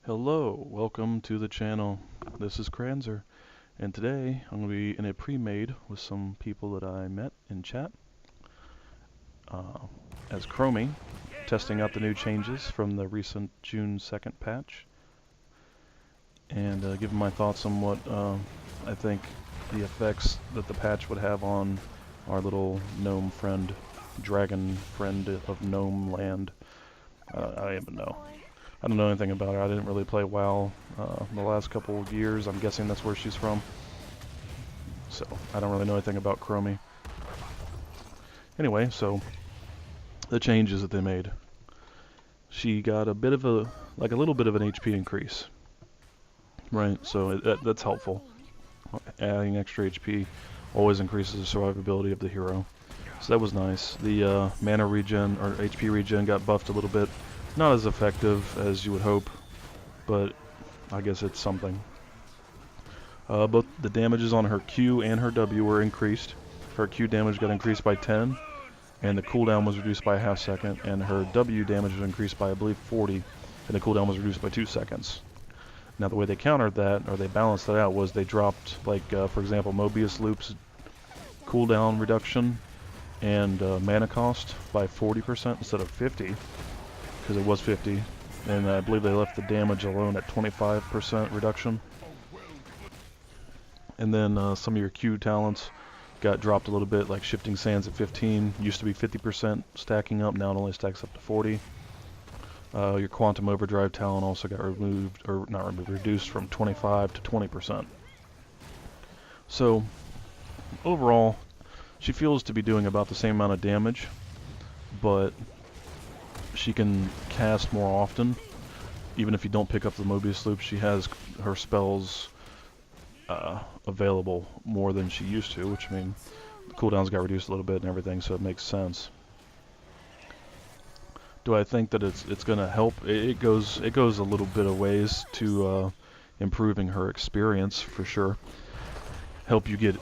Hello, welcome to the channel. This is Kranzer, and today I'm going to be in a pre-made with some people that I met in chat as Chromie, testing out the new changes from the recent June 2nd patch, and giving my thoughts on what I think the effects that the patch would have on our little gnome friend, dragon friend of gnome land. I don't even know. I don't know anything about her. I didn't really play WoW the last couple of years. I'm guessing that's where she's from. So, I don't really know anything about Chromie. Anyway, so, the changes that they made. She got a bit of a, like a little bit of an HP increase. Right, so that's helpful. Adding extra HP always increases the survivability of the hero. So that was nice. The mana regen, or HP regen, got buffed a little bit. Not as effective as you would hope, but I guess it's something. Both the damages on her Q and her W were increased. Her Q damage got increased by 10, and the cooldown was reduced by a half second, and her W damage was increased by, I believe, 40, and the cooldown was reduced by 2 seconds. Now the way they countered that, or they balanced that out, was they dropped, like, for example, Mobius Loop's cooldown reduction and mana cost by 40% instead of 50. Because it was 50, and I believe they left the damage alone at 25% reduction. And then some of your Q talents got dropped a little bit, like Shifting Sands at 15. Used to be 50% stacking up, now it only stacks up to 40. Your Quantum Overdrive talent also got removed, or not removed, reduced from 25 to 20%. So, overall, she feels to be doing about the same amount of damage, but she can cast more often. Even if you don't pick up the Mobius Loop, she has her spells available more than she used to, which, I mean, the cooldowns got reduced a little bit and everything, so it makes sense. Do I think that it's going to help? It goes a little bit of ways to improving her experience, for sure. Help you get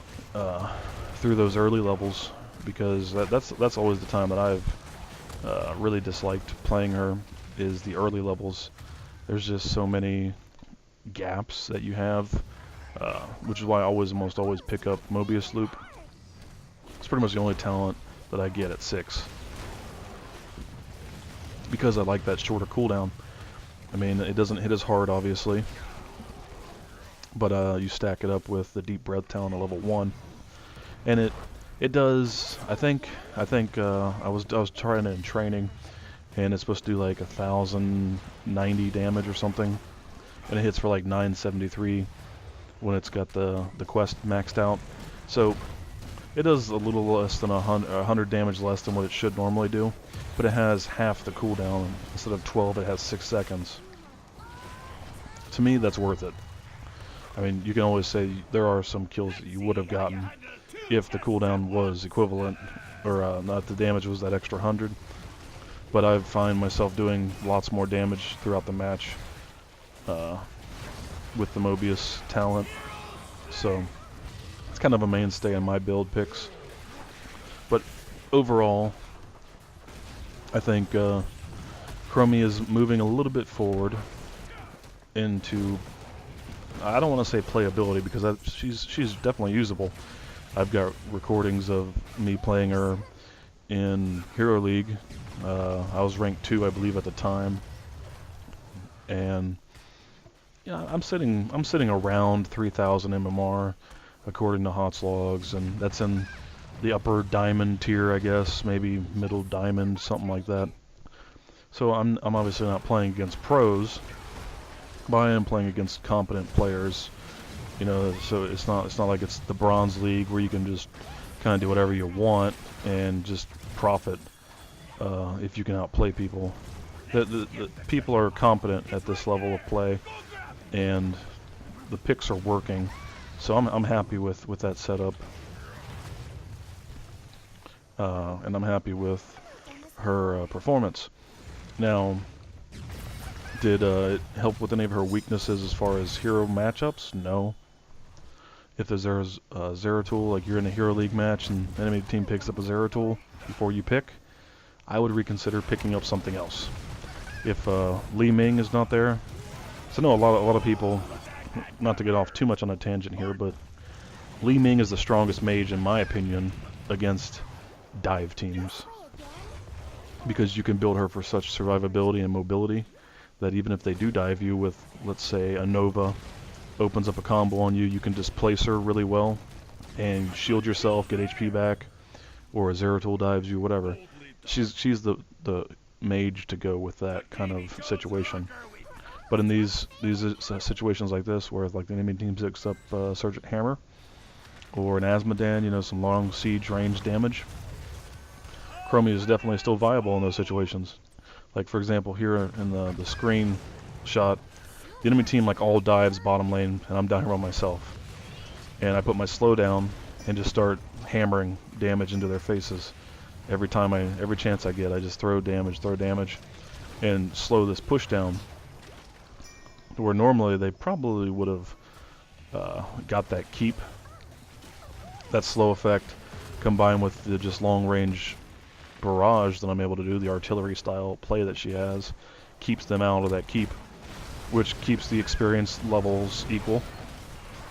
through those early levels, because that's always the time that I've really disliked playing her, is the early levels. There's just so many gaps that you have, which is why I almost always pick up Mobius Loop. It's pretty much the only talent that I get at 6. Because I like that shorter cooldown. I mean, it doesn't hit as hard, obviously, but you stack it up with the Deep Breath talent at level 1, and it does. I think I was trying it in training, and it's supposed to do like 1,090 damage or something, and it hits for like 973 when it's got the quest maxed out. So it does a little less than 100 damage less than what it should normally do, but it has half the cooldown. Instead of 12, it has 6 seconds. To me, that's worth it. I mean, you can always say there are some kills that you would have gotten if the cooldown was equivalent, or not the damage was that extra 100. But I find myself doing lots more damage throughout the match with the Mobius talent. So it's kind of a mainstay in my build picks. But overall, I think Chromie is moving a little bit forward into, I don't want to say playability, because she's definitely usable. I've got recordings of me playing her in Hero League. I was ranked 2, I believe, at the time, and yeah, I'm sitting around 3,000 MMR according to HOTS logs, and that's in the upper diamond tier, I guess, maybe middle diamond, something like that. So I'm obviously not playing against pros, but I am playing against competent players. You know, so it's not like it's the Bronze League where you can just kind of do whatever you want and just profit if you can outplay people. The people are competent at this level of play, and the picks are working. So I'm happy with that setup, and I'm happy with her performance. Now, did it help with any of her weaknesses as far as hero matchups? No. If there's a Zeratul, like you're in a Hero League match and the enemy team picks up a Zeratul before you pick, I would reconsider picking up something else. If Li Ming is not there, So I know a lot of people, not to get off too much on a tangent here, but Li Ming is the strongest mage in my opinion against dive teams, because you can build her for such survivability and mobility that even if they do dive you with, let's say, a Nova opens up a combo on you, you can displace her really well and shield yourself, get HP back, or a Zeratul dives you, whatever. She's the mage to go with that kind of situation. But in these situations like this, where like the enemy team picks up Sergeant Hammer or an Asmodan, you know, some long siege range damage, Chromie is definitely still viable in those situations. Like for example, here in the screen shot, the enemy team like all dives bottom lane, and I'm down here by myself. And I put my slow down and just start hammering damage into their faces. Every chance I get, I just throw damage, and slow this push down. Where normally they probably would have got that keep, that slow effect, combined with the just long range barrage that I'm able to do, the artillery style play that she has, keeps them out of that keep, which keeps the experience levels equal.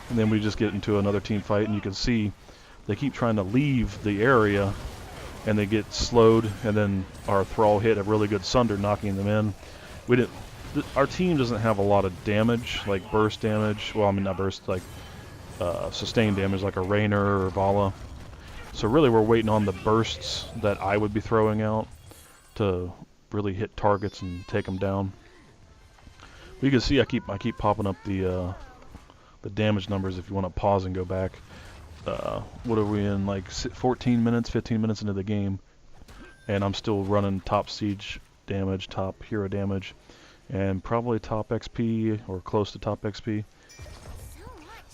And then we just get into another team fight, and you can see they keep trying to leave the area, and they get slowed, and then our Thrall hit a really good Sunder, knocking them in. Our team doesn't have a lot of damage, like burst damage. Well, I mean not burst, like sustained damage, like a Raynor or Vala. So really we're waiting on the bursts that I would be throwing out to really hit targets and take them down. But you can see I keep popping up the damage numbers if you want to pause and go back. What are we in, like 14 minutes, 15 minutes into the game, and I'm still running top siege damage, top hero damage, and probably top XP or close to top XP.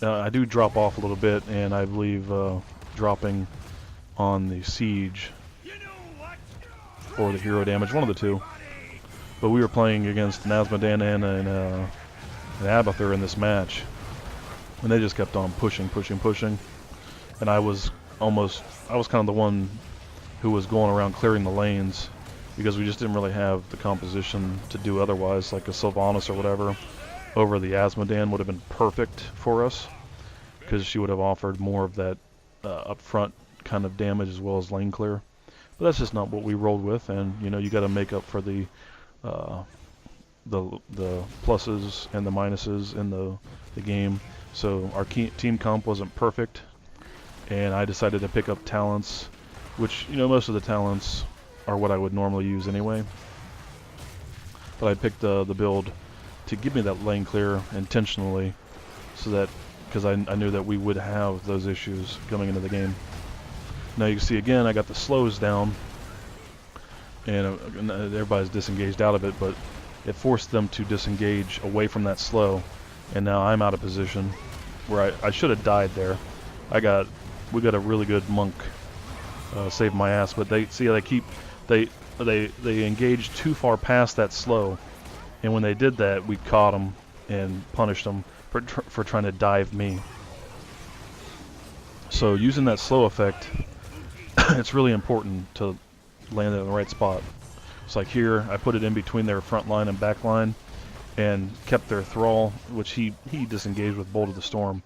I do drop off a little bit, and I believe dropping on the siege or the hero damage, one of the two. But we were playing against an Asmodan and an Abathur in this match, and they just kept on pushing, and I was kind of the one who was going around clearing the lanes, because we just didn't really have the composition to do otherwise. Like a Sylvanas or whatever over the Asmodan would have been perfect for us, because she would have offered more of that upfront kind of damage as well as lane clear. But that's just not what we rolled with, and you know, you got to make up for the pluses and the minuses in the game. So our team comp wasn't perfect, and I decided to pick up talents, which, you know, most of the talents are what I would normally use anyway. But I picked the build to give me that lane clear intentionally, so that, because I knew that we would have those issues coming into the game. Now you can see again, I got the slows down, and everybody's disengaged out of it, but it forced them to disengage away from that slow, and now I'm out of position where I should have died there. We got a really good monk saved my ass, but they engaged too far past that slow, and when they did that, we caught them and punished them for trying to dive me. So using that slow effect, it's really important to land it in the right spot. It's like here, I put it in between their front line and back line, and kept their Thrall, which he disengaged with Bolt of the Storm.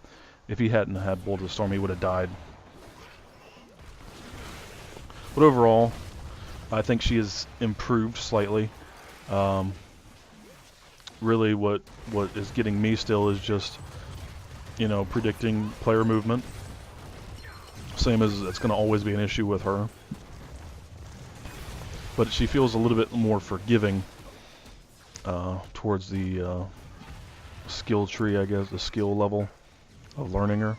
If he hadn't had Bolt of the Storm, he would have died. But overall, I think she has improved slightly. Really what is getting me still is just, you know, predicting player movement. Same as it's going to always be an issue with her. But she feels a little bit more forgiving towards the skill tree, I guess, the skill level of learning her.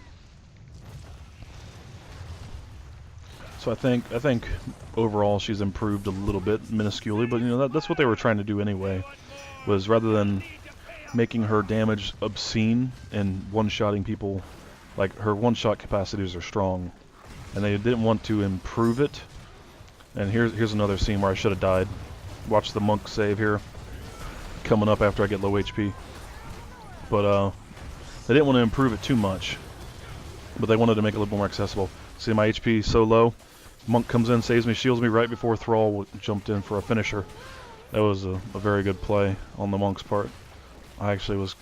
So I think overall she's improved a little bit, minusculely, but you know, that's what they were trying to do anyway, was rather than making her damage obscene and one-shotting people, like her one-shot capacities are strong, and they didn't want to improve it. And here's another scene where I should have died. Watch the monk save here, coming up after I get low HP. But they didn't want to improve it too much, but they wanted to make it a little more accessible. See my HP so low, monk comes in, saves me, shields me right before Thrall jumped in for a finisher. That was a very good play on the monk's part. I actually was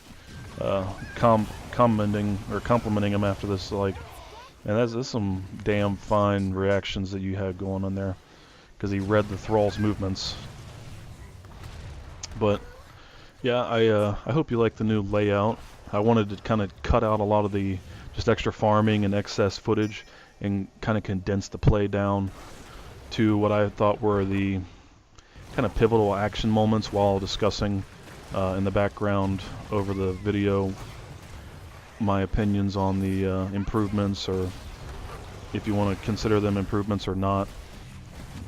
complimenting him after this, like, and that's some damn fine reactions that you had going on there, because he read the thrall's movements. But yeah, I hope you like the new layout. I wanted to kind of cut out a lot of the just extra farming and excess footage and kind of condense the play down to what I thought were the kind of pivotal action moments while discussing in the background over the video my opinions on the improvements, or if you want to consider them improvements or not,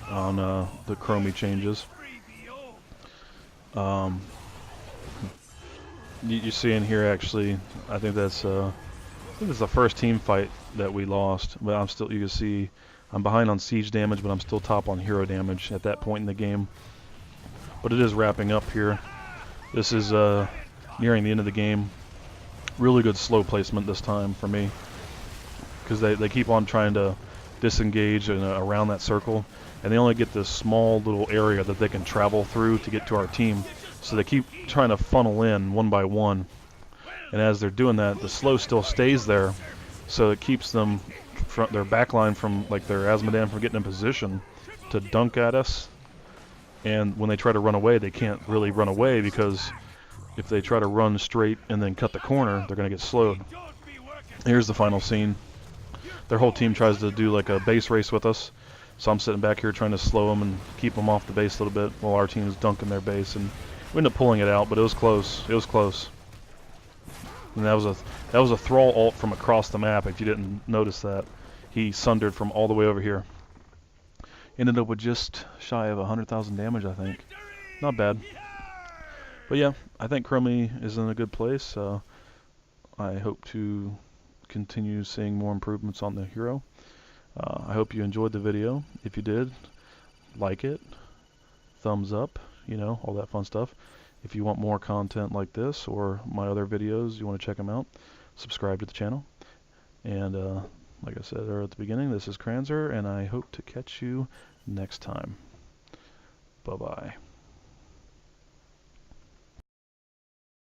on the Chromie changes. You see in here, actually, I think that's the first team fight that we lost, but I'm still, you can see I'm behind on siege damage, but I'm still top on hero damage at that point in the game. But it is wrapping up here. This is nearing the end of the game. Really good slow placement this time for me, because they keep on trying to disengage around that circle, and they only get this small little area that they can travel through to get to our team. So they keep trying to funnel in one by one, and as they're doing that, the slow still stays there, so it keeps them from their backline, from like their Asmodan, from getting in position to dunk at us. And when they try to run away, they can't really run away, because if they try to run straight and then cut the corner, they're going to get slowed. Here's the final scene. Their whole team tries to do like a base race with us, so I'm sitting back here trying to slow them and keep them off the base a little bit while our team is dunking their base, and we ended up pulling it out, but it was close. It was close. And that was a thrall ult from across the map. If you didn't notice that, he sundered from all the way over here. Ended up with just shy of 100,000 damage, I think. Not bad. But yeah, I think Chromie is in a good place. I hope to continue seeing more improvements on the hero. I hope you enjoyed the video. If you did, like it, thumbs up, you know, all that fun stuff. If you want more content like this or my other videos, you want to check them out, subscribe to the channel. And like I said earlier at the beginning, this is Kranzer, and I hope to catch you next time. Bye-bye.